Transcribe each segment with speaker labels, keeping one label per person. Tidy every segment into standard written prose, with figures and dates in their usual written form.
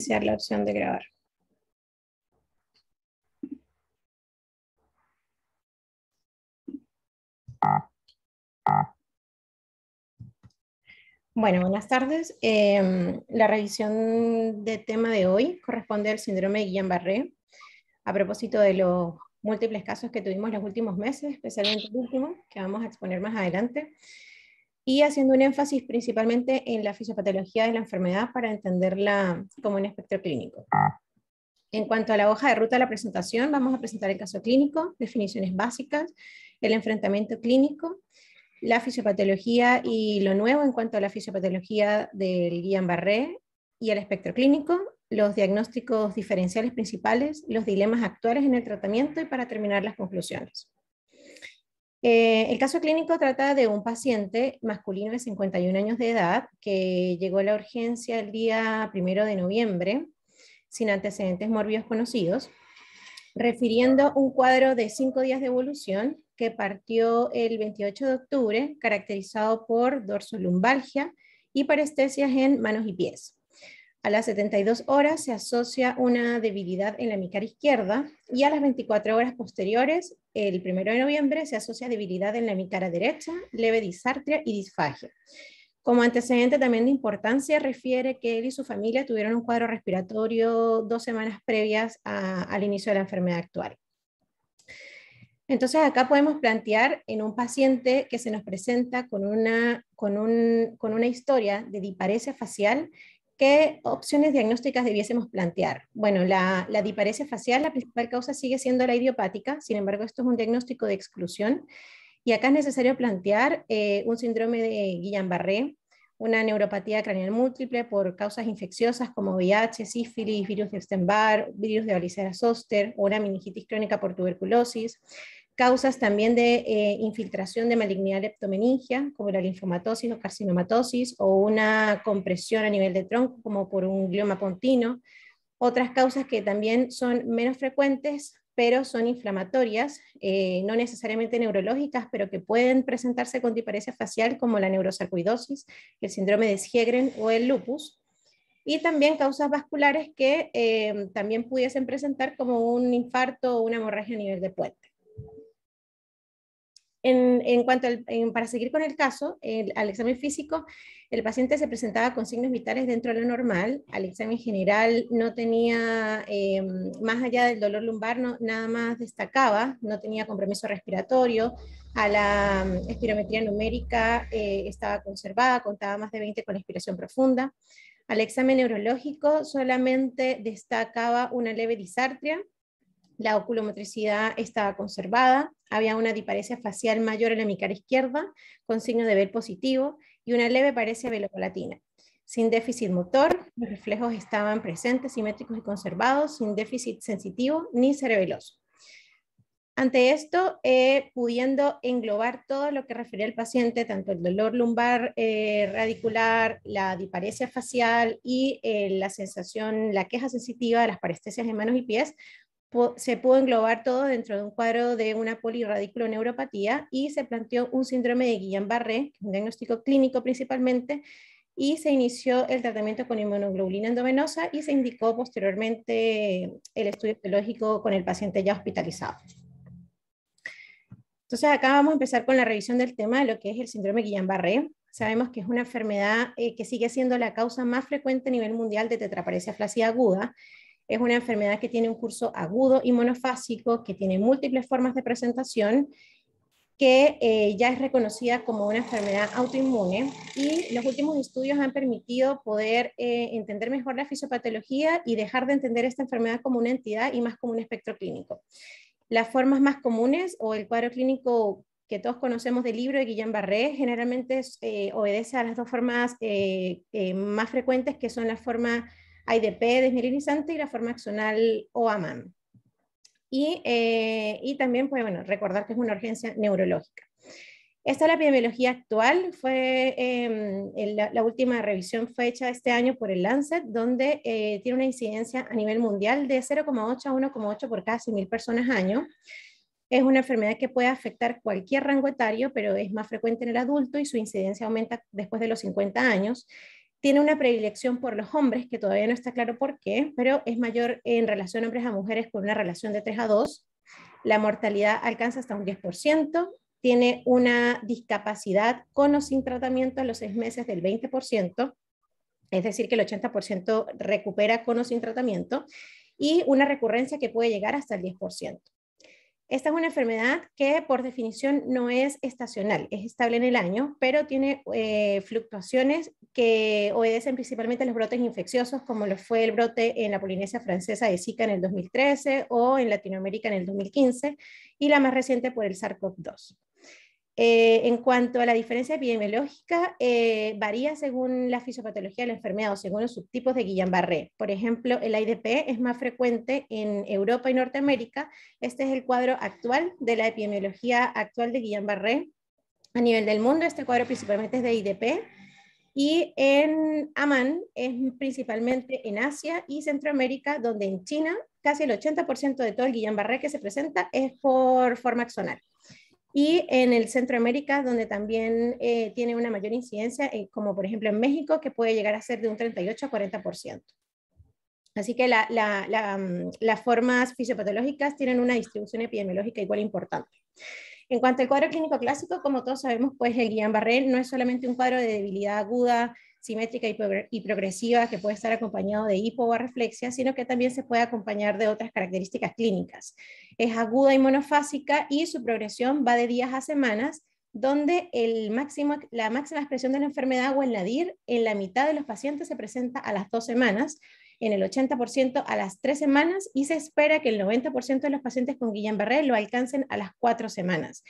Speaker 1: iniciar la opción de grabar. Bueno, buenas tardes. La revisión de tema de hoy corresponde al síndrome de Guillain-Barré, a propósito de los múltiples casos que tuvimos los últimos meses, especialmente el último, que vamos a exponer más adelante, y haciendo un énfasis principalmente en la fisiopatología de la enfermedad para entenderla como un espectro clínico. En cuanto a la hoja de ruta de la presentación, vamos a presentar el caso clínico, definiciones básicas, el enfrentamiento clínico, la fisiopatología y lo nuevo en cuanto a la fisiopatología del Guillain-Barré y el espectro clínico, los diagnósticos diferenciales principales, los dilemas actuales en el tratamiento y para terminar las conclusiones. El caso clínico trata de un paciente masculino de 51 años de edad que llegó a la urgencia el día 1 de noviembre sin antecedentes mórbidos conocidos, refiriendo un cuadro de 5 días de evolución que partió el 28 de octubre, caracterizado por dorsolumbalgia y parestesias en manos y pies. A las 72 horas se asocia una debilidad en la hemicara izquierda y a las 24 horas posteriores, el 1 de noviembre, se asocia debilidad en la hemicara derecha, leve disartria y disfagia. Como antecedente también de importancia, refiere que él y su familia tuvieron un cuadro respiratorio 2 semanas previas al inicio de la enfermedad actual. Entonces acá podemos plantear en un paciente que se nos presenta con una historia de diparesia facial, ¿qué opciones diagnósticas debiésemos plantear? Bueno, la diparesia facial, la principal causa sigue siendo la idiopática, sin embargo esto es un diagnóstico de exclusión, y acá es necesario plantear un síndrome de Guillain-Barré, una neuropatía craneal múltiple por causas infecciosas como VIH, sífilis, virus de Epstein-Barr, virus de Varicela-Zoster, o una meningitis crónica por tuberculosis, causas también de infiltración de malignidad leptomeningia, como la linfomatosis o carcinomatosis, o una compresión a nivel de tronco, como por un glioma pontino. Otras causas que también son menos frecuentes, pero son inflamatorias, no necesariamente neurológicas, pero que pueden presentarse con diparesia facial, como la neurosarcoidosis, el síndrome de Sjögren o el lupus. Y también causas vasculares que también pudiesen presentar como un infarto o una hemorragia a nivel de puente. Para seguir con el caso, al examen físico, el paciente se presentaba con signos vitales dentro de lo normal. Al examen general no tenía, más allá del dolor lumbar, nada más destacaba, no tenía compromiso respiratorio. A la espirometría numérica estaba conservada, contaba más de 20 con expiración profunda. Al examen neurológico solamente destacaba una leve disartria. La oculomotricidad estaba conservada, había una diparesia facial mayor en la hemicara izquierda, con signo de Bell positivo, y una leve paresia velopalatina. Sin déficit motor, los reflejos estaban presentes, simétricos y conservados, sin déficit sensitivo ni cerebeloso. Ante esto, pudiendo englobar todo lo que refería al paciente, tanto el dolor lumbar radicular, la diparesia facial y la sensación, la queja sensitiva de las parestesias en manos y pies, se pudo englobar todo dentro de un cuadro de una polirradiculoneuropatía y se planteó un síndrome de Guillain-Barré, un diagnóstico clínico principalmente, y se inició el tratamiento con inmunoglobulina endovenosa y se indicó posteriormente el estudio etiológico con el paciente ya hospitalizado. Entonces acá vamos a empezar con la revisión del tema de lo que es el síndrome Guillain-Barré. Sabemos que es una enfermedad que sigue siendo la causa más frecuente a nivel mundial de tetraparesia flácida aguda. Es una enfermedad que tiene un curso agudo y monofásico, que tiene múltiples formas de presentación, que ya es reconocida como una enfermedad autoinmune, y los últimos estudios han permitido poder entender mejor la fisiopatología y dejar de entender esta enfermedad como una entidad y más como un espectro clínico. Las formas más comunes o el cuadro clínico que todos conocemos del libro de Guillain-Barré generalmente obedece a las dos formas más frecuentes, que son la forma IDP desmielinizante y la forma axonal o AMAN. Y también, pues, bueno, recordar que es una urgencia neurológica. Esta es la epidemiología actual. La última revisión fue hecha este año por el Lancet, donde tiene una incidencia a nivel mundial de 0,8 a 1,8 por cada 100.000 personas año. Es una enfermedad que puede afectar cualquier rango etario, pero es más frecuente en el adulto y su incidencia aumenta después de los 50 años. tiene una predilección por los hombres, que todavía no está claro por qué, pero es mayor en relación hombres a mujeres con una relación de 3:2. La mortalidad alcanza hasta un 10%, tiene una discapacidad con o sin tratamiento a los 6 meses del 20%, es decir, que el 80% recupera con o sin tratamiento, y una recurrencia que puede llegar hasta el 10%. Esta es una enfermedad que por definición no es estacional, es estable en el año, pero tiene fluctuaciones que obedecen principalmente a los brotes infecciosos, como lo fue el brote en la Polinesia Francesa de Zika en el 2013 o en Latinoamérica en el 2015, y la más reciente por el SARS-CoV-2. En cuanto a la diferencia epidemiológica, varía según la fisiopatología de la enfermedad o según los subtipos de Guillain-Barré. Por ejemplo, el IDP es más frecuente en Europa y Norteamérica. Este es el cuadro actual de la epidemiología actual de Guillain-Barré. A nivel del mundo, este cuadro principalmente es de IDP. Y en AMAN es principalmente en Asia y Centroamérica, donde en China casi el 80% de todo el Guillain-Barré que se presenta es por forma axonal. Y en el Centroamérica, donde también tiene una mayor incidencia, como por ejemplo en México, que puede llegar a ser de un 38 a 40%. Así que las formas fisiopatológicas tienen una distribución epidemiológica igual importante. En cuanto al cuadro clínico clásico, como todos sabemos, pues el Guillain-Barré no es solamente un cuadro de debilidad aguda, simétrica y progresiva que puede estar acompañado de hipo o arreflexia, sino que también se puede acompañar de otras características clínicas. Es aguda y monofásica y su progresión va de días a semanas, donde la máxima expresión de la enfermedad o el nadir en la mitad de los pacientes se presenta a las 2 semanas, en el 80% a las 3 semanas, y se espera que el 90% de los pacientes con Guillain-Barré lo alcancen a las 4 semanas.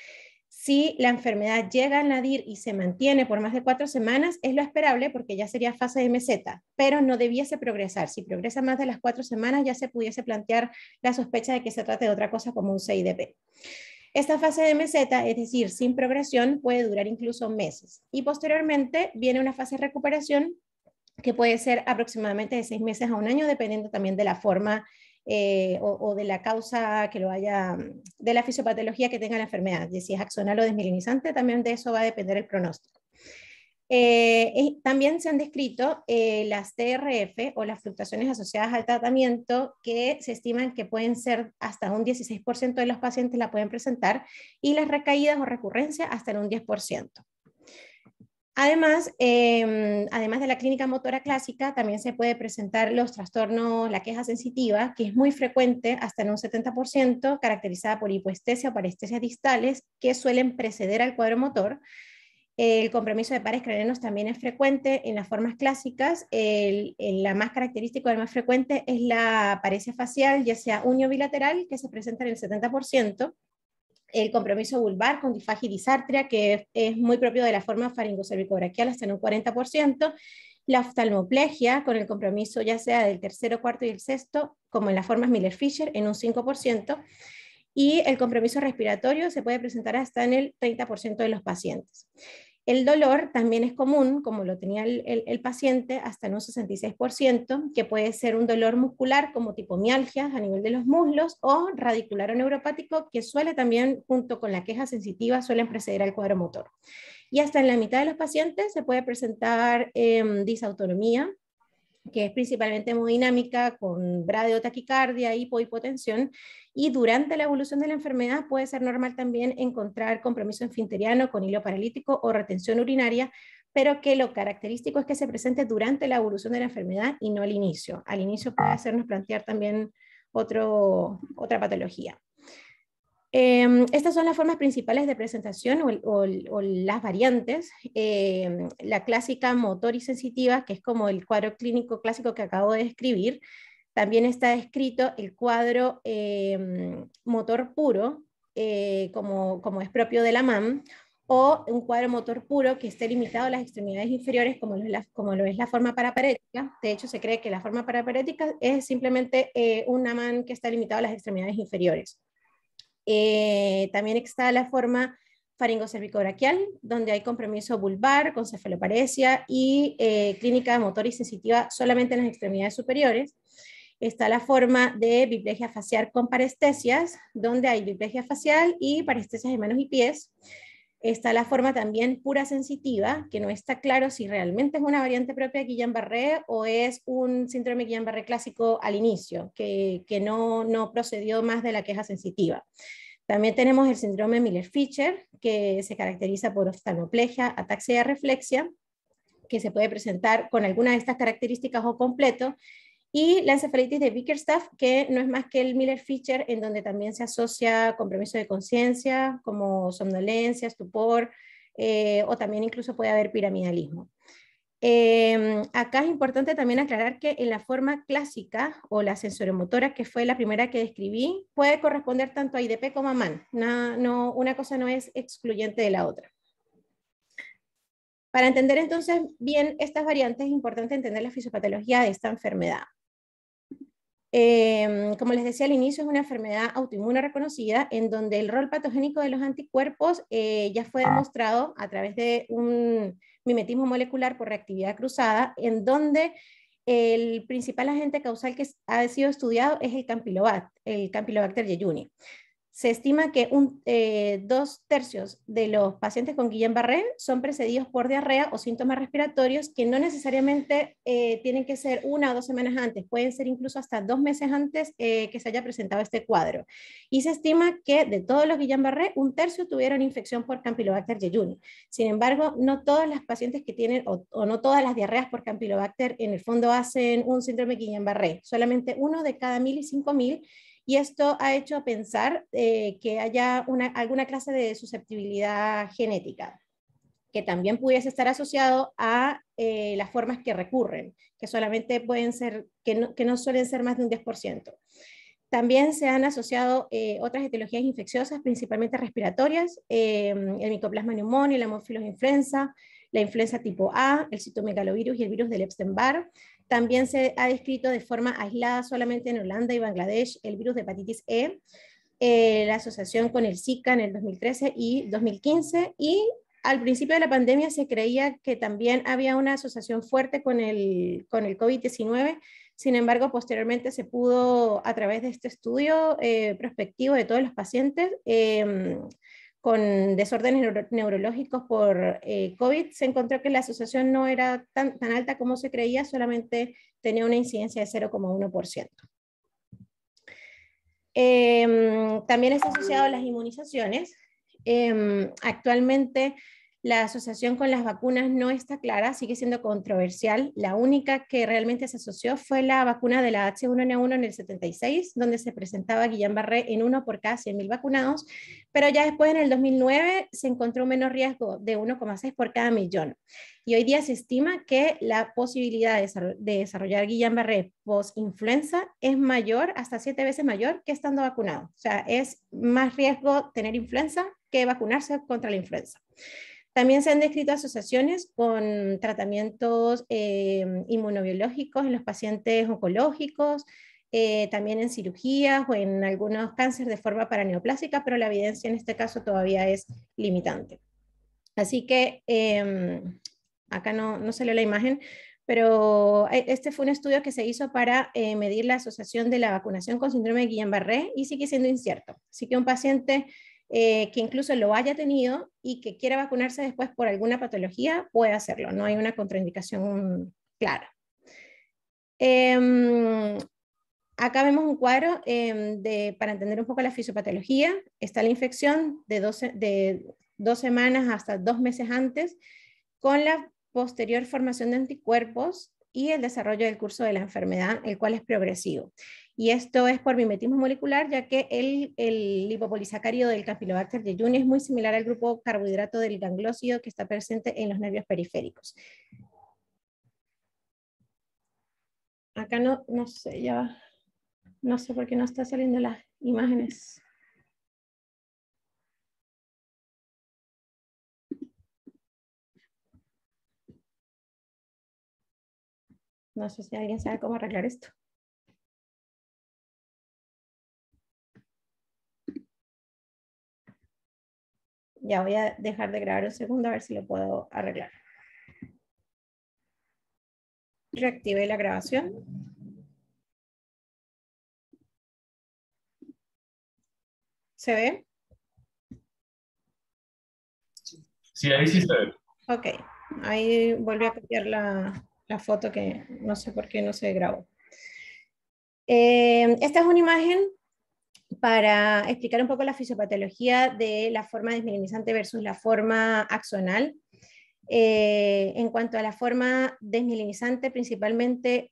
Speaker 1: Si la enfermedad llega al nadir y se mantiene por más de 4 semanas, es lo esperable porque ya sería fase de meseta, pero no debiese progresar. Si progresa más de las 4 semanas, ya se pudiese plantear la sospecha de que se trate de otra cosa como un CIDP. Esta fase de meseta, es decir, sin progresión, puede durar incluso meses. Y posteriormente viene una fase de recuperación que puede ser aproximadamente de 6 meses a un año, dependiendo también de la forma o de la causa que lo haya, de la fisiopatología que tenga la enfermedad, de si es axonal o desmielinizante, también de eso va a depender el pronóstico. También se han descrito las TRF o las fluctuaciones asociadas al tratamiento, que se estiman que pueden ser hasta un 16% de los pacientes la pueden presentar, y las recaídas o recurrencias hasta en un 10%. Además, además de la clínica motora clásica, también se puede presentar los trastornos, la queja sensitiva, que es muy frecuente, hasta en un 70%, caracterizada por hipoestesia o parestesias distales, que suelen preceder al cuadro motor. El compromiso de pares craneanos también es frecuente en las formas clásicas. La más característica, el más frecuente, es la paresia facial, ya sea unio bilateral, que se presenta en el 70%. El compromiso vulvar con disfagia y disartria, que es muy propio de la forma faringocervicobraquial, hasta en un 40%. La oftalmoplegia, con el compromiso ya sea del tercero, cuarto y el sexto, como en las formas Miller-Fisher, en un 5%. Y el compromiso respiratorio se puede presentar hasta en el 30% de los pacientes. El dolor también es común, como lo tenía el paciente, hasta en un 66%, que puede ser un dolor muscular como tipo mialgias a nivel de los muslos, o radicular o neuropático, que suele también, junto con la queja sensitiva, suelen preceder al cuadro motor. Y hasta en la mitad de los pacientes se puede presentar disautonomía, que es principalmente hemodinámica, con bradiotaquicardia, hipotensión, y durante la evolución de la enfermedad puede ser normal también encontrar compromiso esfinteriano con hilo paralítico o retención urinaria, pero que lo característico es que se presente durante la evolución de la enfermedad y no al inicio. Al inicio puede hacernos plantear también otra patología. Estas son las formas principales de presentación o las variantes. La clásica motor y sensitiva, que es como el cuadro clínico clásico que acabo de describir. También está descrito el cuadro motor puro, como es propio de la MAM, o un cuadro motor puro que esté limitado a las extremidades inferiores, como lo es la forma paraparética. De hecho, se cree que la forma paraparética es simplemente una MAM que está limitada a las extremidades inferiores. También está la forma faringocervicobraquial, donde hay compromiso vulvar con cefaloparesia y clínica motor y sensitiva solamente en las extremidades superiores. Está la forma de biplegia facial con parestesias, donde hay biplegia facial y parestesias de manos y pies. Está la forma también pura sensitiva, que no está claro si realmente es una variante propia de Guillain-Barré o es un síndrome Guillain-Barré clásico al inicio, que no procedió más de la queja sensitiva. También tenemos el síndrome Miller-Fisher, que se caracteriza por oftalmoplegia, ataxia y arreflexia, que se puede presentar con alguna de estas características o completo, y la encefalitis de Bickerstaff, que no es más que el Miller-Fisher, en donde también se asocia compromiso de conciencia, como somnolencia, estupor, o también incluso puede haber piramidalismo. Acá es importante también aclarar que en la forma clásica o la sensoriomotora, que fue la primera que describí, puede corresponder tanto a IDP como a MAN. Una cosa no es excluyente de la otra. Para entender entonces bien estas variantes es importante entender la fisiopatología de esta enfermedad. Como les decía al inicio, es una enfermedad autoinmune reconocida en donde el rol patogénico de los anticuerpos ya fue demostrado a través de un mimetismo molecular por reactividad cruzada, en donde el principal agente causal que ha sido estudiado es el Campylobacter jejuni. Se estima que 2/3 de los pacientes con Guillain-Barré son precedidos por diarrea o síntomas respiratorios que no necesariamente tienen que ser 1 o 2 semanas antes, pueden ser incluso hasta 2 meses antes que se haya presentado este cuadro. Y se estima que de todos los Guillain-Barré, 1/3 tuvieron infección por Campylobacter jejuni. Sin embargo, no todas las pacientes que tienen, o no todas las diarreas por Campylobacter en el fondo hacen un síndrome Guillain-Barré, solamente 1 de cada 1000 y 5000, y esto ha hecho pensar que haya alguna clase de susceptibilidad genética, que también pudiese estar asociado a las formas que recurren, que solamente pueden ser, que no suelen ser más de un 10%. También se han asociado otras etiologías infecciosas, principalmente respiratorias, el Mycoplasma pneumoniae, la Haemophilus influenza, la influenza tipo A, el citomegalovirus y el virus del Epstein-Barr. También se ha descrito de forma aislada solamente en Holanda y Bangladesh el virus de hepatitis E, la asociación con el Zika en el 2013 y 2015, y al principio de la pandemia se creía que también había una asociación fuerte con el COVID-19. Sin embargo, posteriormente se pudo, a través de este estudio prospectivo de todos los pacientes con desórdenes neurológicos por COVID, se encontró que la asociación no era tan alta como se creía, solamente tenía una incidencia de 0,1%. También está asociado a las inmunizaciones. Actualmente la asociación con las vacunas no está clara, sigue siendo controversial. La única que realmente se asoció fue la vacuna de la H1N1 en el 76, donde se presentaba Guillain-Barré en 1 por cada 100.000 vacunados, pero ya después en el 2009 se encontró un menor riesgo de 1,6 por cada millón. Y hoy día se estima que la posibilidad de desarrollar Guillain-Barré post-influenza es mayor, hasta 7 veces mayor que estando vacunado. O sea, es más riesgo tener influenza que vacunarse contra la influenza. También se han descrito asociaciones con tratamientos inmunobiológicos en los pacientes oncológicos, también en cirugías o en algunos cánceres de forma paraneoplásica, pero la evidencia en este caso todavía es limitante. Así que acá no salió la imagen, pero este fue un estudio que se hizo para medir la asociación de la vacunación con síndrome de Guillain-Barré y sigue siendo incierto. Así que un paciente que incluso lo haya tenido y que quiera vacunarse después por alguna patología puede hacerlo, no hay una contraindicación clara. Acá vemos un cuadro para entender un poco la fisiopatología. Está la infección de 2 semanas hasta 2 meses antes, con la posterior formación de anticuerpos y el desarrollo del curso de la enfermedad, el cual es progresivo. Y esto es por mimetismo molecular, ya que el lipopolisacárido del Campylobacter jejuni es muy similar al grupo carbohidrato del ganglósido que está presente en los nervios periféricos. Acá no sé, ya no sé por qué no está saliendo las imágenes. No sé si alguien sabe cómo arreglar esto. Ya voy a dejar de grabar un segundo a ver si lo puedo arreglar. Reactivé la grabación. ¿Se ve?
Speaker 2: Sí, ahí sí se ve.
Speaker 1: Ok, ahí volví a copiar la foto que no sé por qué no se grabó. Esta es una imagen para explicar un poco la fisiopatología de la forma desmielinizante versus la forma axonal. En cuanto a la forma desmielinizante, principalmente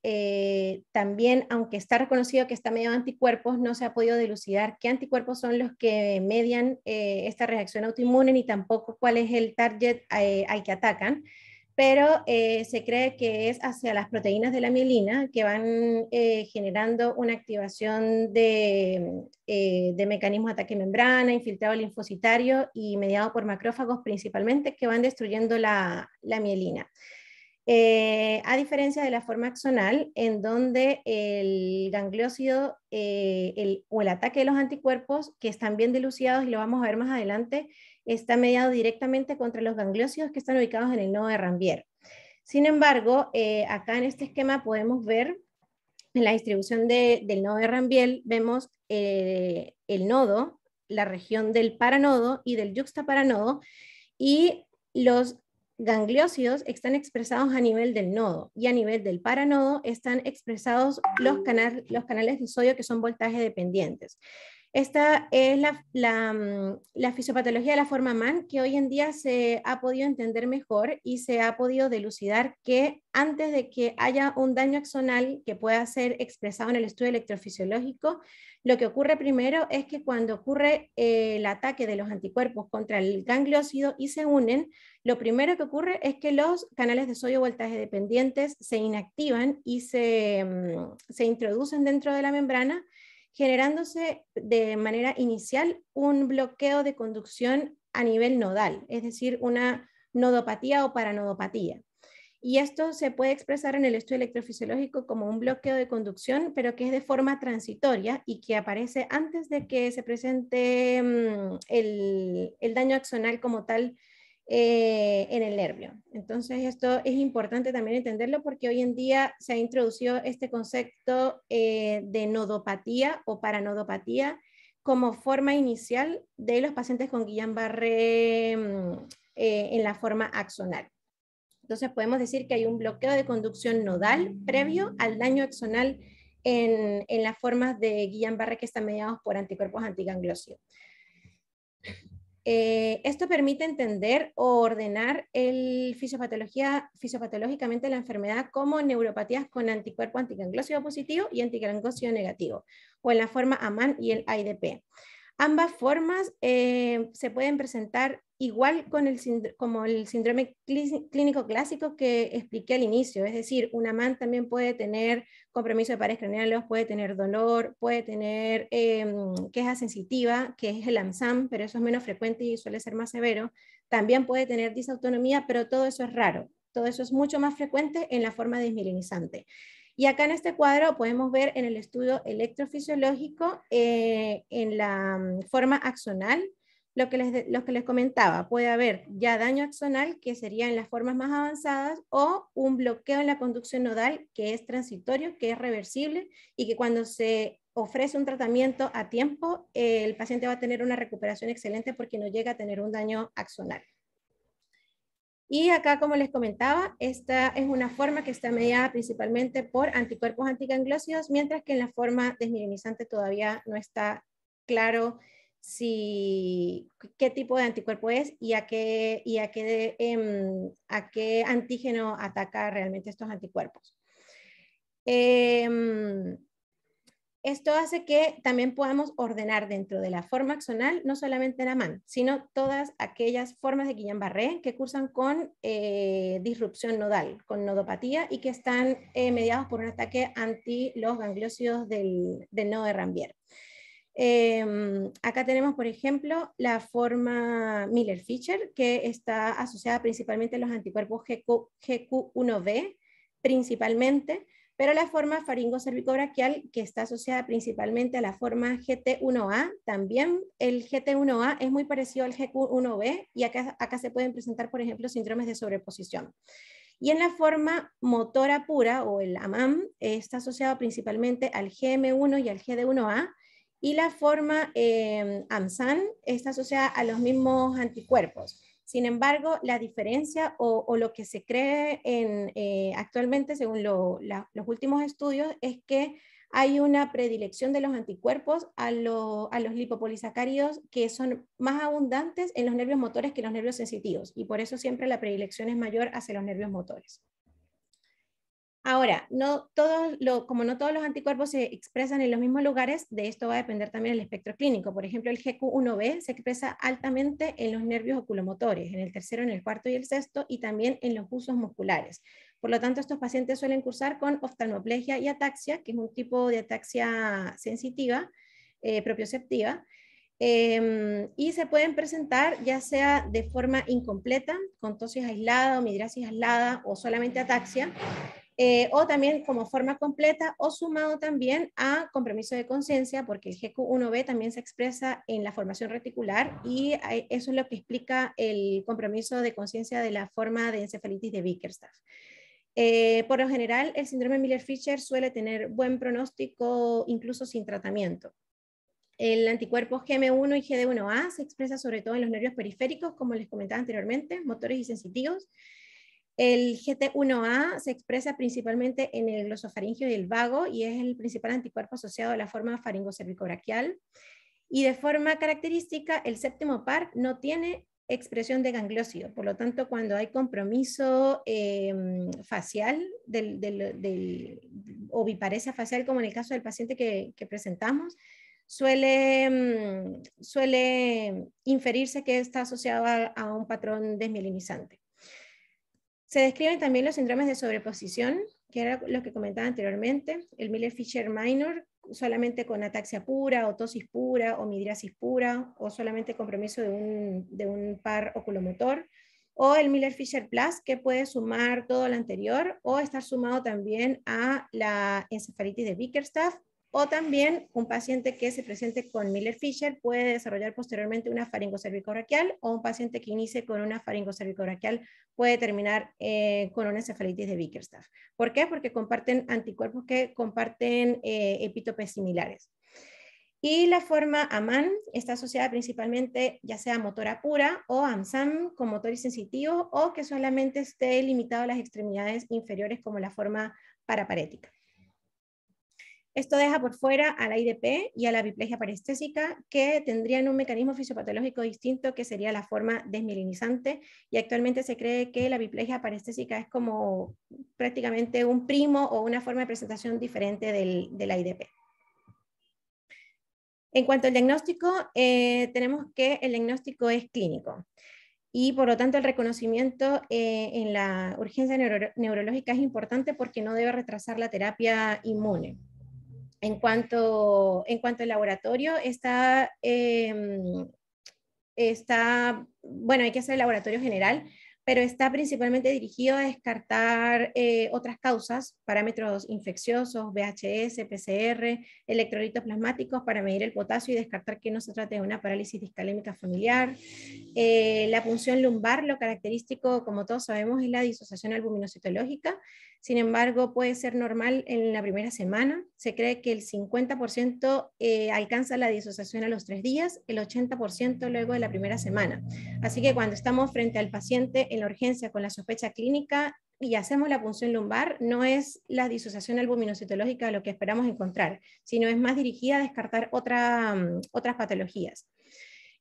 Speaker 1: también, aunque está reconocido que está mediado de anticuerpos, no se ha podido dilucidar qué anticuerpos son los que median esta reacción autoinmune, ni tampoco cuál es el target al que atacan, pero se cree que es hacia las proteínas de la mielina que van generando una activación de mecanismos de ataque membrana, infiltrado linfocitario y mediado por macrófagos principalmente que van destruyendo la mielina. A diferencia de la forma axonal, en donde el gangliósido o el ataque de los anticuerpos, que están bien dilucidados y lo vamos a ver más adelante, está mediado directamente contra los gangliósidos que están ubicados en el nodo de Ranvier. Sin embargo, acá en este esquema podemos ver en la distribución del nodo de Ranvier, vemos el nodo, la región del paranodo y del yuxtaparanodo, y los gangliósidos están expresados a nivel del nodo, y a nivel del paranodo están expresados los canales de sodio que son voltaje dependientes. Esta es la fisiopatología de la forma Mann, que hoy en día se ha podido entender mejor y se ha podido dilucidar que antes de que haya un daño axonal que pueda ser expresado en el estudio electrofisiológico, lo que ocurre primero es que cuando ocurre el ataque de los anticuerpos contra el gangliósido y se unen, lo primero que ocurre es que los canales de sodio voltaje dependientes se inactivan y se introducen dentro de la membrana, generándose de manera inicial un bloqueo de conducción a nivel nodal, es decir, una nodopatía o paranodopatía. Y esto se puede expresar en el estudio electrofisiológico como un bloqueo de conducción, pero que es de forma transitoria y que aparece antes de que se presente el daño axonal como tal en el nervio. Entonces esto es importante también entenderlo porque hoy en día se ha introducido este concepto de nodopatía o paranodopatía como forma inicial de los pacientes con Guillain-Barré en la forma axonal. Entonces podemos decir que hay un bloqueo de conducción nodal previo al daño axonal en las formas de Guillain-Barré que están mediados por anticuerpos antigangliósidos. Esto permite entender o ordenar fisiopatológicamente la enfermedad como neuropatías con anticuerpo antigangliósido positivo y antigangliósido negativo, o en la forma AMAN y el AIDP. Ambas formas se pueden presentar igual como el síndrome clínico clásico que expliqué al inicio, es decir, una MAN también puede tener compromiso de pares craneales, puede tener dolor, puede tener queja sensitiva, que es el AMSAM, pero eso es menos frecuente y suele ser más severo. También puede tener disautonomía, pero todo eso es raro. Todo eso es mucho más frecuente en la forma desmielinizante. Y acá en este cuadro podemos ver en el estudio electrofisiológico, en la forma axonal, lo que les comentaba, puede haber ya daño axonal, que sería en las formas más avanzadas, o un bloqueo en la conducción nodal, que es transitorio, que es reversible, y que cuando se ofrece un tratamiento a tiempo, el paciente va a tener una recuperación excelente porque no llega a tener un daño axonal. Y acá, como les comentaba, esta es una forma que está mediada principalmente por anticuerpos antigangliósidos, mientras que en la forma desmielinizante todavía no está claro qué tipo de anticuerpo es y a qué antígeno ataca realmente estos anticuerpos. Esto hace que también podamos ordenar dentro de la forma axonal, no solamente la MAN, sino todas aquellas formas de Guillain-Barré que cursan con disrupción nodal, con nodopatía y que están mediados por un ataque anti los gangliósidos del nodo de Ranvier. Acá tenemos, por ejemplo, la forma Miller-Fischer, que está asociada principalmente a los anticuerpos GQ1B, principalmente, pero la forma faringo-cervicobraquial, que está asociada principalmente a la forma GT1A, también el GT1A es muy parecido al GQ1B, y acá se pueden presentar, por ejemplo, síndromes de sobreposición. Y en la forma motora pura, o el AMAM, está asociado principalmente al GM1 y al GD1A, y la forma AMSAN está asociada a los mismos anticuerpos. Sin embargo, la diferencia o lo que se cree actualmente, según los últimos estudios, es que hay una predilección de los anticuerpos a los lipopolisacáridos que son más abundantes en los nervios motores que en los nervios sensitivos, y por eso siempre la predilección es mayor hacia los nervios motores. Ahora, como no todos los anticuerpos se expresan en los mismos lugares, de esto va a depender también el espectro clínico. Por ejemplo, el GQ1B se expresa altamente en los nervios oculomotores, en el tercero, en el cuarto y el sexto, y también en los usos musculares. Por lo tanto, estos pacientes suelen cursar con oftalmoplegia y ataxia, que es un tipo de ataxia sensitiva, propioceptiva, y se pueden presentar ya sea de forma incompleta, con tosis aislada o midrasis aislada o solamente ataxia, o también como forma completa o sumado también a compromiso de conciencia, porque el GQ1B también se expresa en la formación reticular y eso es lo que explica el compromiso de conciencia de la forma de encefalitis de Bickerstaff. Por lo general, el síndrome Miller-Fisher suele tener buen pronóstico incluso sin tratamiento. El anticuerpo GM1 y GD1A se expresa sobre todo en los nervios periféricos, como les comentaba anteriormente, motores y sensitivos. El GT1A se expresa principalmente en el glosofaringio y el vago y es el principal anticuerpo asociado a la forma faringocervicobraquial. Y de forma característica, el séptimo par no tiene expresión de gangliósido. Por lo tanto, cuando hay compromiso facial o biparesia facial, como en el caso del paciente que presentamos, suele inferirse que está asociado a un patrón desmielinizante. Se describen también los síndromes de sobreposición, que era lo que comentaba anteriormente, el Miller-Fisher Minor, solamente con ataxia pura, o tosis pura, o midriasis pura, o solamente compromiso de un par oculomotor, o el Miller-Fisher Plus, que puede sumar todo lo anterior, o estar sumado también a la encefalitis de Bickerstaff, o también un paciente que se presente con Miller-Fisher puede desarrollar posteriormente una faringocervicobraquial, o un paciente que inicie con una faringocervicobraquial puede terminar con una encefalitis de Bickerstaff. ¿Por qué? Porque comparten anticuerpos que comparten epítopes similares. Y la forma AMAN está asociada principalmente ya sea a motora pura o AMSAM con motor sensitivo, o que solamente esté limitado a las extremidades inferiores como la forma paraparética. Esto deja por fuera a la IDP y a la biplegia parestésica, que tendrían un mecanismo fisiopatológico distinto, que sería la forma desmielinizante, y actualmente se cree que la biplegia parestésica es como prácticamente un primo o una forma de presentación diferente de la IDP. En cuanto al diagnóstico, tenemos que el diagnóstico es clínico. Y por lo tanto el reconocimiento en la urgencia neurológica es importante porque no debe retrasar la terapia inmune. En cuanto al laboratorio, bueno, hay que hacer el laboratorio general, pero está principalmente dirigido a descartar otras causas, parámetros infecciosos, VHS, PCR, electrolitos plasmáticos para medir el potasio y descartar que no se trate de una parálisis discalémica familiar. La punción lumbar, lo característico, como todos sabemos, es la disociación albuminocitológica. Sin embargo, puede ser normal en la primera semana. Se cree que el 50% alcanza la disociación a los 3 días, el 80% luego de la primera semana. Así que cuando estamos frente al paciente en la urgencia con la sospecha clínica y hacemos la punción lumbar, no es la disociación albuminocitológica lo que esperamos encontrar, sino es más dirigida a descartar otras patologías.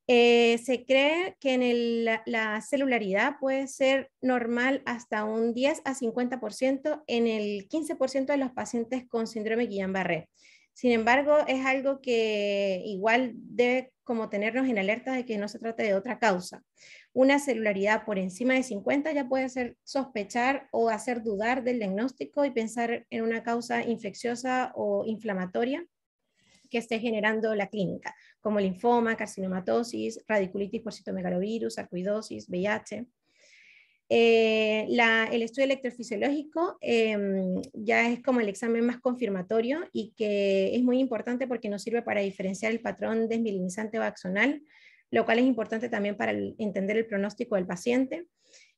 Speaker 1: Se cree que la celularidad puede ser normal hasta un 10 a 50% en el 15% de los pacientes con síndrome Guillain-Barré. Sin embargo, es algo que igual debe como tenernos en alerta de que no se trate de otra causa. Una celularidad por encima de 50 ya puede hacer sospechar o hacer dudar del diagnóstico y pensar en una causa infecciosa o inflamatoria que esté generando la clínica, como linfoma, carcinomatosis, radiculitis por citomegalovirus, sarcoidosis, VIH. El estudio electrofisiológico ya es como el examen más confirmatorio y que es muy importante porque nos sirve para diferenciar el patrón desmielinizante o axonal, lo cual es importante también para entender el pronóstico del paciente.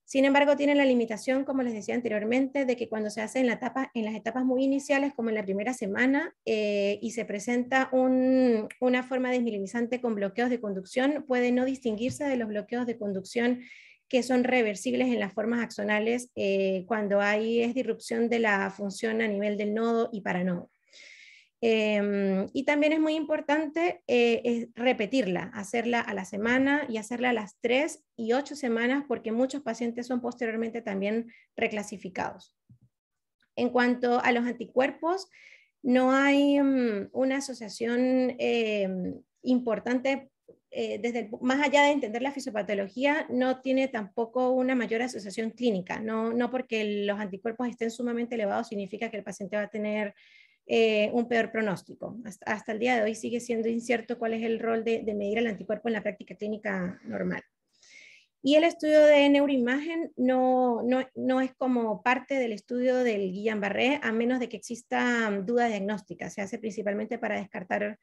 Speaker 1: Sin embargo, tiene la limitación, como les decía anteriormente, de que cuando se hace en las etapas muy iniciales, como en la primera semana, y se presenta una forma desmielinizante con bloqueos de conducción, puede no distinguirse de los bloqueos de conducción que son reversibles en las formas axonales cuando hay disrupción de la función a nivel del nodo y paranodo. Y también es muy importante repetirla, hacerla a la semana y hacerla a las 3 y 8 semanas, porque muchos pacientes son posteriormente también reclasificados. En cuanto a los anticuerpos, no hay una asociación importante, más allá de entender la fisiopatología, no tiene tampoco una mayor asociación clínica. No porque los anticuerpos estén sumamente elevados significa que el paciente va a tener un peor pronóstico. Hasta el día de hoy sigue siendo incierto cuál es el rol de medir el anticuerpo en la práctica clínica normal. Y el estudio de neuroimagen no es como parte del estudio del Guillain-Barré, a menos de que exista duda diagnóstica. Se hace principalmente para descartar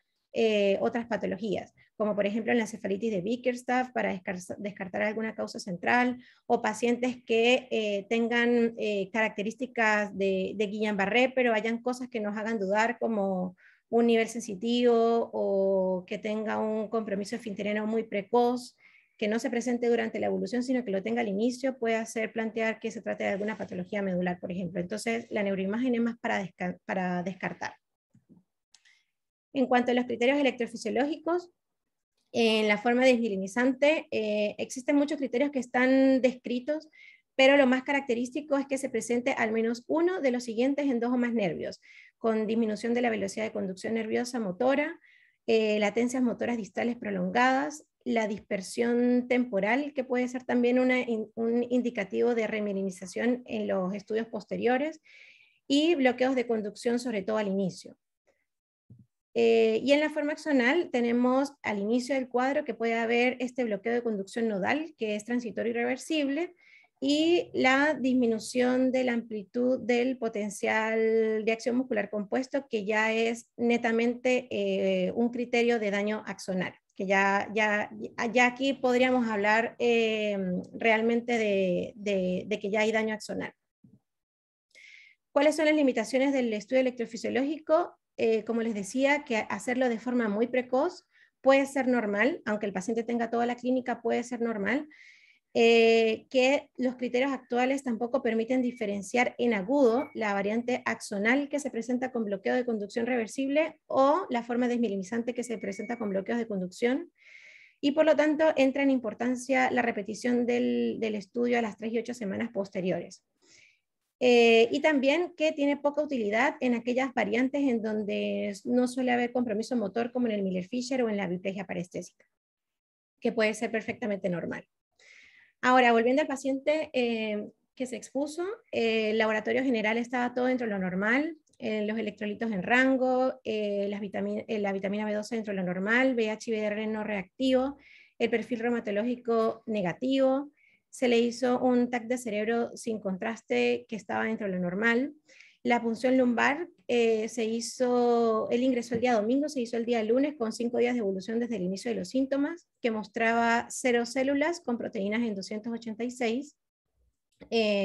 Speaker 1: otras patologías, como por ejemplo en la encefalitis de Bickerstaff, para descartar alguna causa central, o pacientes que tengan características de Guillain-Barré, pero hayan cosas que nos hagan dudar, como un nivel sensitivo o que tenga un compromiso esfinteriano muy precoz, que no se presente durante la evolución, sino que lo tenga al inicio, puede hacer plantear que se trate de alguna patología medular, por ejemplo. Entonces, la neuroimagen es más para descartar. En cuanto a los criterios electrofisiológicos, en la forma desmielinizante, existen muchos criterios que están descritos, pero lo más característico es que se presente al menos uno de los siguientes en 2 o más nervios, con disminución de la velocidad de conducción nerviosa motora, latencias motoras distales prolongadas, la dispersión temporal, que puede ser también un indicativo de remilinización en los estudios posteriores, y bloqueos de conducción, sobre todo al inicio. Y en la forma axonal tenemos al inicio del cuadro que puede haber este bloqueo de conducción nodal, que es transitorio y reversible, y la disminución de la amplitud del potencial de acción muscular compuesto, que ya es netamente un criterio de daño axonal, que ya aquí podríamos hablar realmente de que ya hay daño axonal. ¿Cuáles son las limitaciones del estudio electrofisiológico? Como les decía, que hacerlo de forma muy precoz puede ser normal, aunque el paciente tenga toda la clínica, puede ser normal, que los criterios actuales tampoco permiten diferenciar en agudo la variante axonal que se presenta con bloqueo de conducción reversible o la forma desmielinizante que se presenta con bloqueos de conducción, y por lo tanto entra en importancia la repetición del estudio a las 3 y 8 semanas posteriores. Y también que tiene poca utilidad en aquellas variantes en donde no suele haber compromiso motor, como en el Miller-Fisher o en la hemiplegia parestésica, que puede ser perfectamente normal. Ahora, volviendo al paciente que se expuso, el laboratorio general estaba todo dentro de lo normal, los electrolitos en rango, la vitamina B12 dentro de lo normal, VH y VDR no reactivo, el perfil reumatológico negativo. Se le hizo un TAC de cerebro sin contraste que estaba dentro de lo normal. La punción lumbar él ingresó el día domingo, se hizo el día lunes con 5 días de evolución desde el inicio de los síntomas, que mostraba 0 células con proteínas en 286,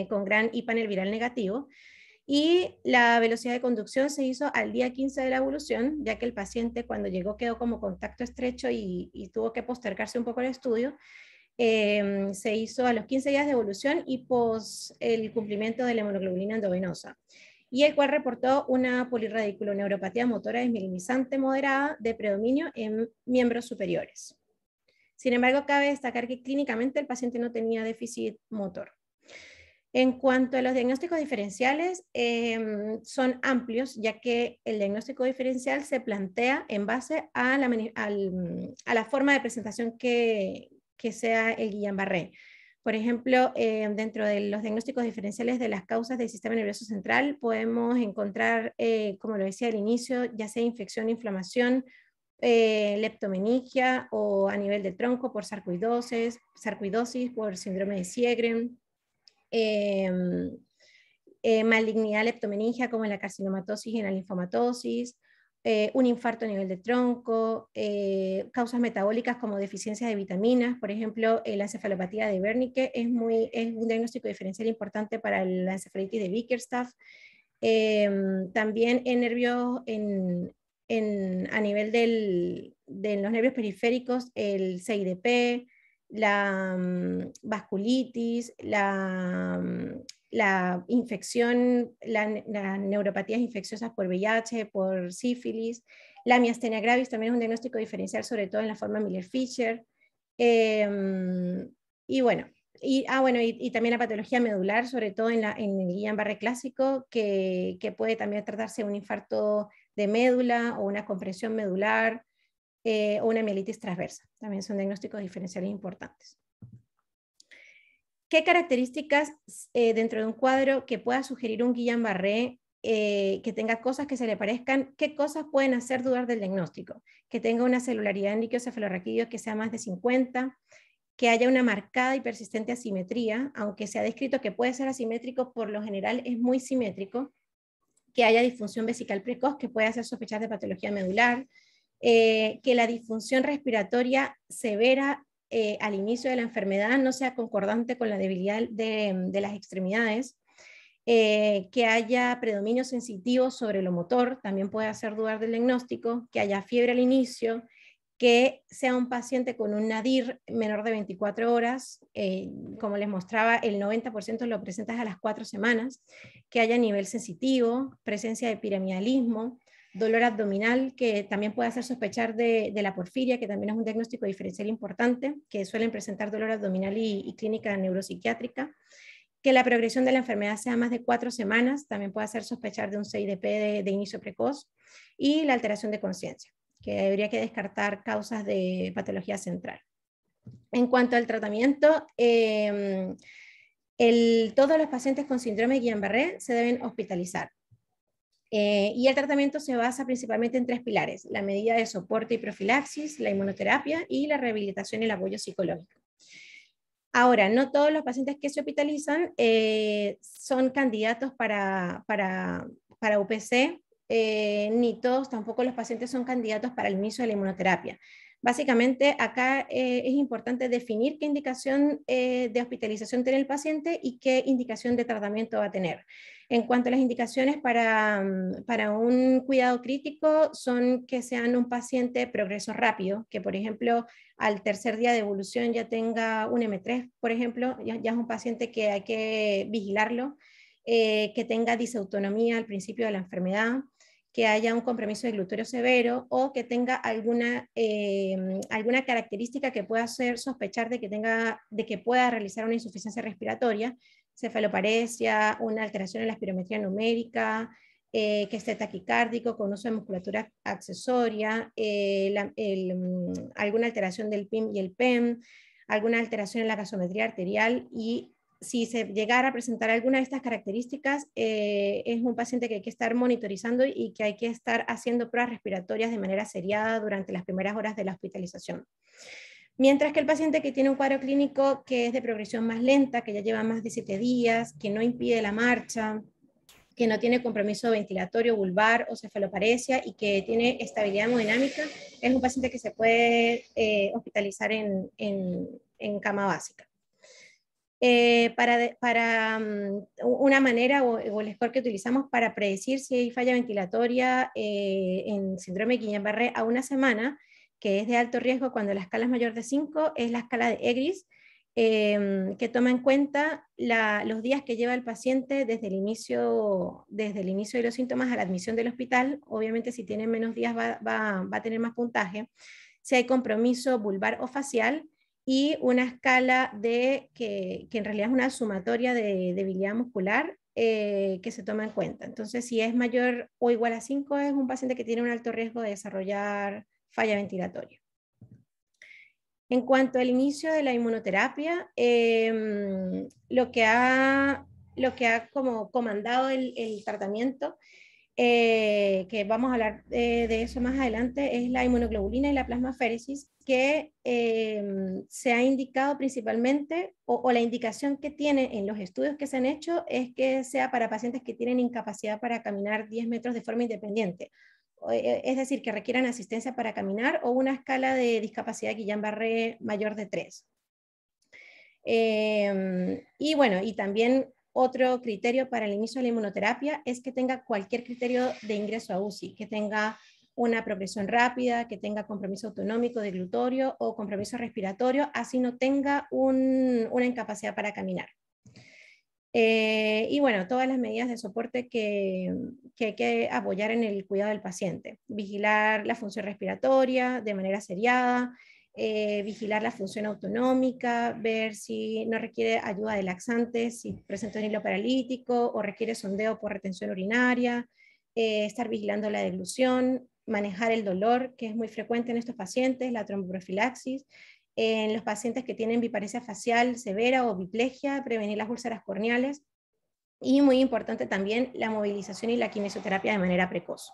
Speaker 1: con gran y panel viral negativo. Y la velocidad de conducción se hizo al día 15 de la evolución, ya que el paciente cuando llegó quedó como contacto estrecho y tuvo que postergarse un poco el estudio. Se hizo a los 15 días de evolución y pos el cumplimiento de la hemoglobina endovenosa, y el cual reportó una polirradiculoneuropatía motora desmielinizante moderada de predominio en miembros superiores. Sin embargo, cabe destacar que clínicamente el paciente no tenía déficit motor. En cuanto a los diagnósticos diferenciales, son amplios, ya que el diagnóstico diferencial se plantea en base a la forma de presentación que sea el Guillain-Barré. Por ejemplo, dentro de los diagnósticos diferenciales de las causas del sistema nervioso central, podemos encontrar, como lo decía al inicio, ya sea infección, inflamación, leptomeningia, o a nivel del tronco por sarcoidosis, por síndrome de Sjögren, malignidad leptomeningia como en la carcinomatosis y en la linfomatosis, un infarto a nivel de tronco, causas metabólicas como deficiencias de vitaminas, por ejemplo, la encefalopatía de Wernicke es un diagnóstico diferencial importante para la encefalitis de Bickerstaff. También en nervios, a nivel de los nervios periféricos, el CIDP, la vasculitis, la infección, las neuropatías infecciosas por VIH, por sífilis, la miastenia gravis también es un diagnóstico diferencial, sobre todo en la forma Miller-Fisher. Y bueno, y también la patología medular, sobre todo en el Guillain-Barré clásico, que puede también tratarse de un infarto de médula o una compresión medular o una mielitis transversa. También son diagnósticos diferenciales importantes. ¿Qué características dentro de un cuadro que pueda sugerir un Guillain-Barré que tenga cosas que se le parezcan? ¿Qué cosas pueden hacer dudar del diagnóstico? Que tenga una celularidad en líquido cefalorraquídeo que sea más de 50, que haya una marcada y persistente asimetría, aunque se ha descrito que puede ser asimétrico, por lo general es muy simétrico, que haya disfunción vesical precoz, que puede hacer sospechar de patología medular, que la disfunción respiratoria severa al inicio de la enfermedad no sea concordante con la debilidad de las extremidades, que haya predominio sensitivo sobre lo motor, también puede hacer dudar del diagnóstico, que haya fiebre al inicio, que sea un paciente con un nadir menor de 24 horas, como les mostraba, el 90% lo presentas a las 4 semanas, que haya nivel sensitivo, presencia de piramidalismo, dolor abdominal, que también puede hacer sospechar de la porfiria, que también es un diagnóstico diferencial importante, que suelen presentar dolor abdominal y clínica neuropsiquiátrica, que la progresión de la enfermedad sea más de 4 semanas, también puede hacer sospechar de un CIDP de inicio precoz, y la alteración de conciencia, que habría que descartar causas de patología central. En cuanto al tratamiento, todos los pacientes con síndrome de Guillain-Barré se deben hospitalizar. Y el tratamiento se basa principalmente en 3 pilares: la medida de soporte y profilaxis, la inmunoterapia y la rehabilitación y el apoyo psicológico. Ahora, no todos los pacientes que se hospitalizan son candidatos para UPC, ni todos tampoco los pacientes son candidatos para el inicio de la inmunoterapia. Básicamente, acá es importante definir qué indicación de hospitalización tiene el paciente y qué indicación de tratamiento va a tener. En cuanto a las indicaciones para un cuidado crítico, son que sean un paciente progreso rápido, que por ejemplo al tercer día de evolución ya tenga un M3, por ejemplo, ya es un paciente que hay que vigilarlo, que tenga disautonomía al principio de la enfermedad, que haya un compromiso de gluteo severo o que tenga alguna característica que pueda hacer sospechar de que pueda realizar una insuficiencia respiratoria, cefaloparesia, una alteración en la espirometría numérica, que esté taquicárdico, con uso de musculatura accesoria, alguna alteración del PIM y el PEM, alguna alteración en la gasometría arterial, y si se llegara a presentar alguna de estas características, es un paciente que hay que estar monitorizando y que hay que estar haciendo pruebas respiratorias de manera seriada durante las primeras horas de la hospitalización. Mientras que el paciente que tiene un cuadro clínico que es de progresión más lenta, que ya lleva más de 7 días, que no impide la marcha, que no tiene compromiso ventilatorio, vulvar o cefaloparesia y que tiene estabilidad hemodinámica, es un paciente que se puede hospitalizar en cama básica. Una manera o el score que utilizamos para predecir si hay falla ventilatoria en síndrome de Guillain-Barré a una semana, que es de alto riesgo cuando la escala es mayor de 5, es la escala de EGRIS, que toma en cuenta los días que lleva el paciente desde el inicio de los síntomas a la admisión del hospital. Obviamente si tiene menos días va a tener más puntaje. Si hay compromiso vulvar o facial, y una escala que en realidad es una sumatoria de debilidad muscular que se toma en cuenta. Entonces, si es mayor o igual a 5, es un paciente que tiene un alto riesgo de desarrollar falla ventilatoria. En cuanto al inicio de la inmunoterapia, lo que ha como comandado el tratamiento, que vamos a hablar de eso más adelante, es la inmunoglobulina y la plasmaféresis, que se ha indicado principalmente, o la indicación que tiene en los estudios que se han hecho, es que sea para pacientes que tienen incapacidad para caminar 10 metros de forma independiente. Es decir, que requieran asistencia para caminar o una escala de discapacidad Guillain-Barré mayor de 3. Y bueno, y también otro criterio para el inicio de la inmunoterapia es que tenga cualquier criterio de ingreso a UCI, que tenga una progresión rápida, que tenga compromiso autonómico deglutorio o compromiso respiratorio, así no tenga una incapacidad para caminar. Y bueno, todas las medidas de soporte que hay que apoyar en el cuidado del paciente. Vigilar la función respiratoria de manera seriada, vigilar la función autonómica, ver si no requiere ayuda de laxantes, si presenta un hilo paralítico o requiere sondeo por retención urinaria, estar vigilando la deglución, manejar el dolor, que es muy frecuente en estos pacientes, la tromboprofilaxis, en los pacientes que tienen biparesia facial severa o biplegia, prevenir las úlceras corneales, y muy importante también la movilización y la kinesioterapia de manera precoz.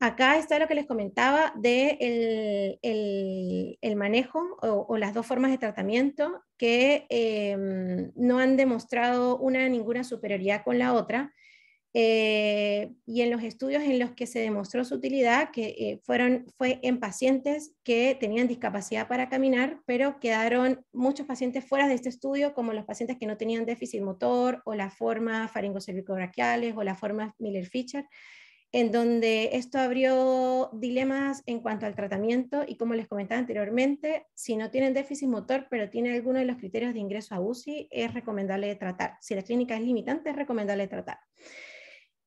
Speaker 1: Acá está lo que les comentaba de el manejo o las dos formas de tratamiento que no han demostrado ninguna superioridad con la otra. Y en los estudios en los que se demostró su utilidad, que fue en pacientes que tenían discapacidad para caminar, pero quedaron muchos pacientes fuera de este estudio, como los pacientes que no tenían déficit motor, o las formas faringocervicobraquiales, o las formas Miller-Fisher, en donde esto abrió dilemas en cuanto al tratamiento, y como les comentaba anteriormente, si no tienen déficit motor, pero tienen alguno de los criterios de ingreso a UCI, es recomendable tratar. Si la clínica es limitante, es recomendable tratar.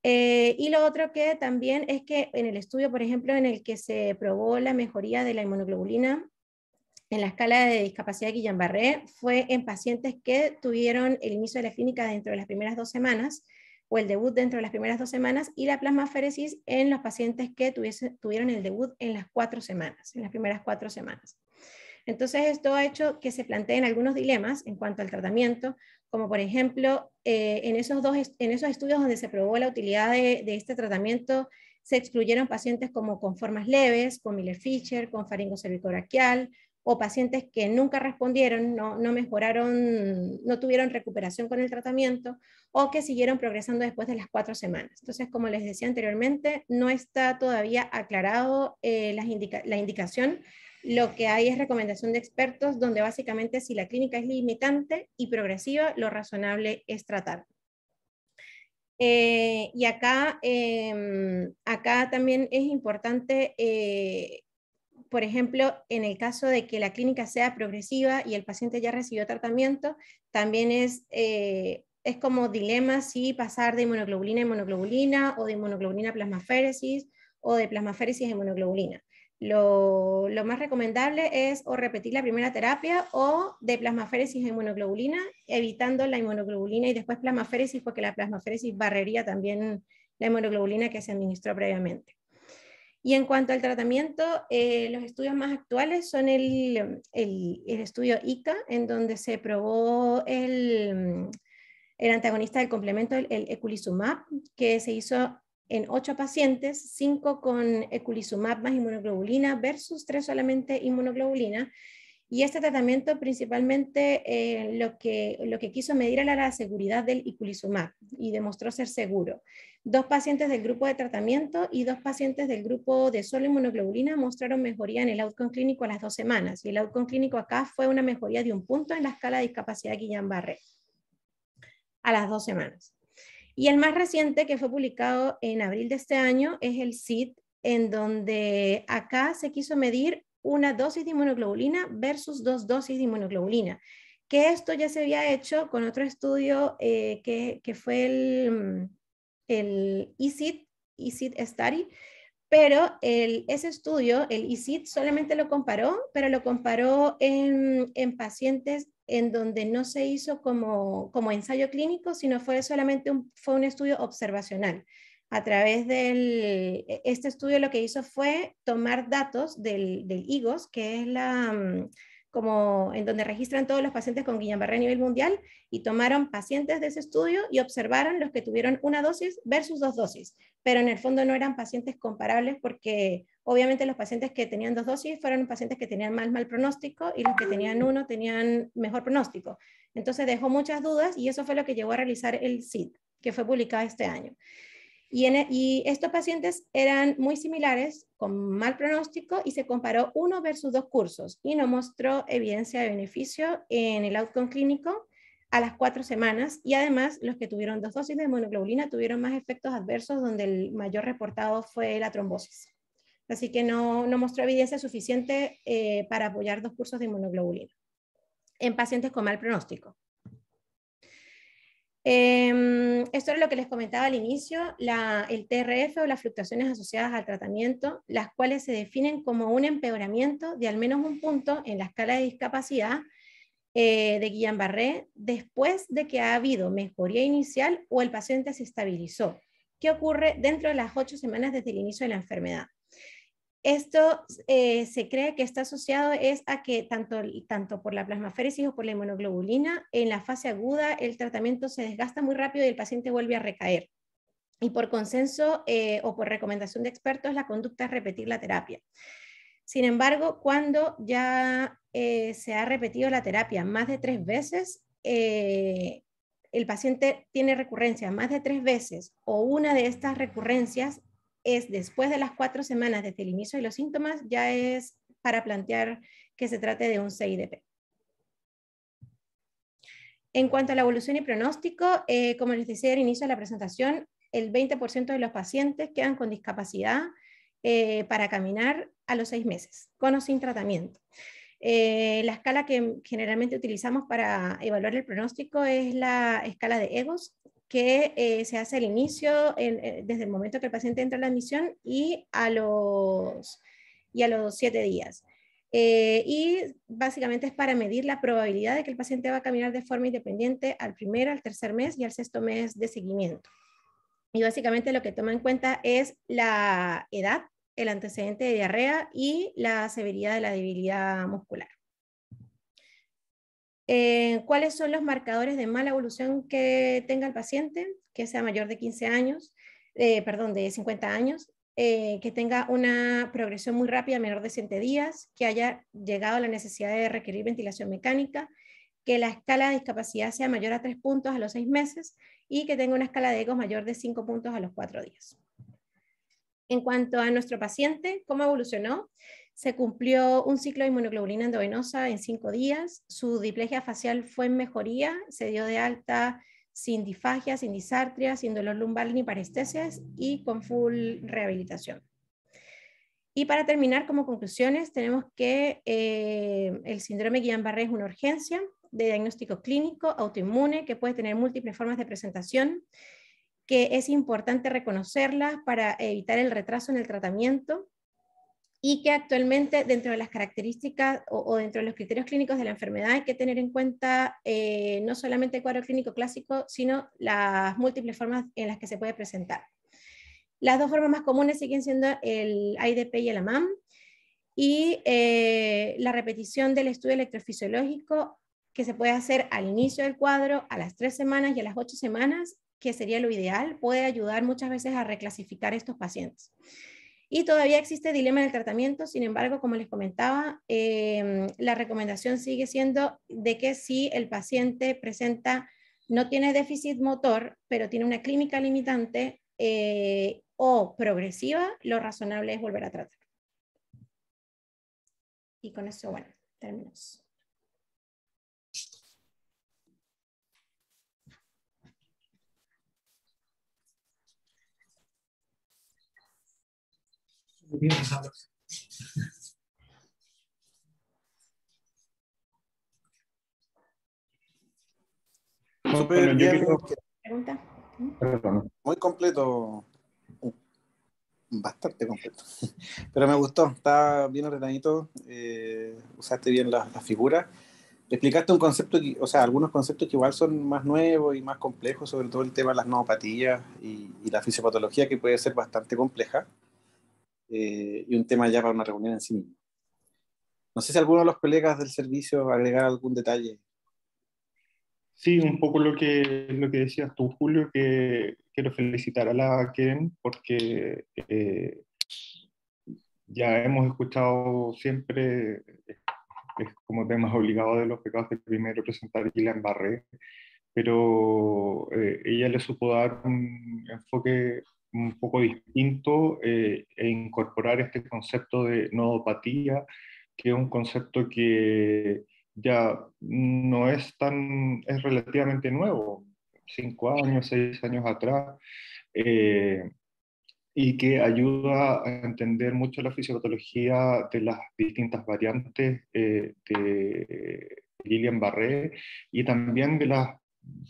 Speaker 1: Y lo otro que también es que en el estudio, por ejemplo, en el que se probó la mejoría de la inmunoglobulina en la escala de discapacidad Guillain-Barré, fue en pacientes que tuvieron el inicio de la clínica dentro de las primeras 2 semanas, o el debut dentro de las primeras 2 semanas, y la plasmaféresis en los pacientes que tuvieron el debut en las 4 semanas, en las primeras 4 semanas. Entonces esto ha hecho que se planteen algunos dilemas en cuanto al tratamiento, como por ejemplo, en esos estudios donde se probó la utilidad de este tratamiento, se excluyeron pacientes como con formas leves, con Miller-Fisher, con faringocervicobraquial, o pacientes que nunca respondieron, no mejoraron, no tuvieron recuperación con el tratamiento, o que siguieron progresando después de las 4 semanas. Entonces, como les decía anteriormente, no está todavía aclarado la indicación. Lo que hay es recomendación de expertos, donde básicamente si la clínica es limitante y progresiva, lo razonable es tratar. Y acá también es importante, por ejemplo, en el caso de que la clínica sea progresiva y el paciente ya recibió tratamiento, también es como dilema si pasar de inmunoglobulina a inmunoglobulina, o de inmunoglobulina a plasmaféresis, o de plasmaféresis a inmunoglobulina. Lo más recomendable es o repetir la primera terapia, o de plasmaféresis a inmunoglobulina, evitando la inmunoglobulina y después plasmaféresis, porque la plasmaféresis barrería también la inmunoglobulina que se administró previamente. Y en cuanto al tratamiento, los estudios más actuales son el estudio ICA, en donde se probó el antagonista del complemento, el eculizumab, que se hizo en 8 pacientes, 5 con eculizumab más inmunoglobulina versus 3 solamente inmunoglobulina. Y este tratamiento principalmente lo que quiso medir era la seguridad del eculizumab, y demostró ser seguro. 2 pacientes del grupo de tratamiento y 2 pacientes del grupo de solo inmunoglobulina mostraron mejoría en el outcome clínico a las 2 semanas. Y el outcome clínico acá fue una mejoría de 1 punto en la escala de discapacidad Guillain-Barré a las 2 semanas. Y el más reciente, que fue publicado en abril de este año, es el SID, en donde acá se quiso medir una dosis de inmunoglobulina versus 2 dosis de inmunoglobulina, que esto ya se había hecho con otro estudio que fue el ESID Study, pero ese estudio, el ESID, solamente lo comparó, pero lo comparó en pacientes en donde no se hizo como ensayo clínico, sino fue solamente fue un estudio observacional. A través este estudio lo que hizo fue tomar datos del IGOS, que es como en donde registran todos los pacientes con Guillain-Barré a nivel mundial, y tomaron pacientes de ese estudio y observaron los que tuvieron 1 dosis versus 2 dosis, pero en el fondo no eran pacientes comparables, porque obviamente los pacientes que tenían 2 dosis fueron pacientes que tenían mal pronóstico, y los que tenían 1 tenían mejor pronóstico. Entonces dejó muchas dudas, y eso fue lo que llevó a realizar el SID, que fue publicado este año. Y estos pacientes eran muy similares, con mal pronóstico, y se comparó 1 versus 2 cursos, y no mostró evidencia de beneficio en el outcome clínico a las 4 semanas, y además los que tuvieron 2 dosis de inmunoglobulina tuvieron más efectos adversos, donde el mayor reportado fue la trombosis. Así que no mostró evidencia suficiente para apoyar 2 cursos de inmunoglobulina en pacientes con mal pronóstico. Esto es lo que les comentaba al inicio, el TRF o las fluctuaciones asociadas al tratamiento, las cuales se definen como un empeoramiento de al menos un punto en la escala de discapacidad de Guillain-Barré después de que ha habido mejoría inicial o el paciente se estabilizó. ¿Qué ocurre dentro de las 8 semanas desde el inicio de la enfermedad? Esto se cree que está asociado a que tanto por la plasmaféresis o por la inmunoglobulina, en la fase aguda el tratamiento se desgasta muy rápido y el paciente vuelve a recaer. Y por consenso o por recomendación de expertos, la conducta es repetir la terapia. Sin embargo, cuando ya se ha repetido la terapia más de 3 veces, el paciente tiene recurrencia más de 3 veces o una de estas recurrencias es después de las 4 semanas desde el inicio de los síntomas, ya es para plantear que se trate de un CIDP. En cuanto a la evolución y pronóstico, como les decía al inicio de la presentación, el 20% de los pacientes quedan con discapacidad para caminar a los 6 meses, con o sin tratamiento. La escala que generalmente utilizamos para evaluar el pronóstico es la escala de EGOS, que se hace al inicio, desde el momento que el paciente entra en la admisión y a los 7 días. Y básicamente es para medir la probabilidad de que el paciente va a caminar de forma independiente al primer, al tercer mes y al sexto mes de seguimiento. Y básicamente lo que toma en cuenta es la edad, el antecedente de diarrea y la severidad de la debilidad muscular. ¿Cuáles son los marcadores de mala evolución que tenga el paciente? Que sea mayor de 15 años, de 50 años, que tenga una progresión muy rápida, menor de 7 días, que haya llegado a la necesidad de requerir ventilación mecánica, que la escala de discapacidad sea mayor a 3 puntos a los 6 meses y que tenga una escala de EGOS mayor de 5 puntos a los 4 días. En cuanto a nuestro paciente, ¿cómo evolucionó? Se cumplió un ciclo de inmunoglobulina endovenosa en 5 días, su displasia facial fue en mejoría, se dio de alta sin disfagia, sin disartria, sin dolor lumbar ni parestesias y con full rehabilitación. Y para terminar, como conclusiones, tenemos que el síndrome Guillain-Barré es una urgencia de diagnóstico clínico, autoinmune, que puede tener múltiples formas de presentación, que es importante reconocerlas para evitar el retraso en el tratamiento y que actualmente dentro de las características o dentro de los criterios clínicos de la enfermedad hay que tener en cuenta no solamente el cuadro clínico clásico, sino las múltiples formas en las que se puede presentar. Las 2 formas más comunes siguen siendo el IDP y el AMAM, y la repetición del estudio electrofisiológico que se puede hacer al inicio del cuadro, a las 3 semanas y a las 8 semanas, que sería lo ideal, puede ayudar muchas veces a reclasificar estos pacientes. Y todavía existe dilema en el tratamiento, sin embargo, como les comentaba, la recomendación sigue siendo de que si el paciente presenta, no tiene déficit motor, pero tiene una clínica limitante o progresiva, lo razonable es volver a tratar. Y con eso, bueno, terminamos.
Speaker 2: Súper bien.
Speaker 1: ¿Pregunta?
Speaker 2: Muy completo, bastante completo, pero me gustó, está bien ordenadito, usaste bien las figuras, explicaste un concepto, o sea, algunos conceptos que igual son más nuevos y más complejos, sobre todo el tema de las nomopatías y la fisiopatología, que puede ser bastante compleja, y un tema ya para una reunión en sí mismo. No sé si alguno de los colegas del servicio agregar algún detalle.
Speaker 3: Sí, un poco lo que decías tú, Julio, que quiero felicitar a la Keren porque ya hemos escuchado siempre como temas obligados de los pecados de primero presentar Guillain-Barré, pero ella le supo dar un enfoque un poco distinto e incorporar este concepto de nodopatía, que es un concepto que ya no es es relativamente nuevo, 5 años, 6 años atrás, y que ayuda a entender mucho la fisiopatología de las distintas variantes de Guillain-Barré y también de los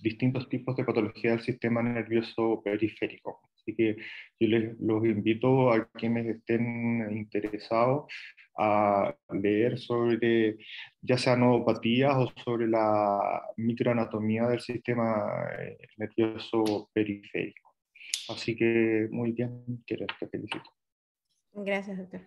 Speaker 3: distintos tipos de patología del sistema nervioso periférico. Así que yo los invito a quienes estén interesados a leer sobre ya sea nodopatías o sobre la microanatomía del sistema nervioso periférico. Así que muy bien, quiero te felicito.
Speaker 1: Gracias, doctor.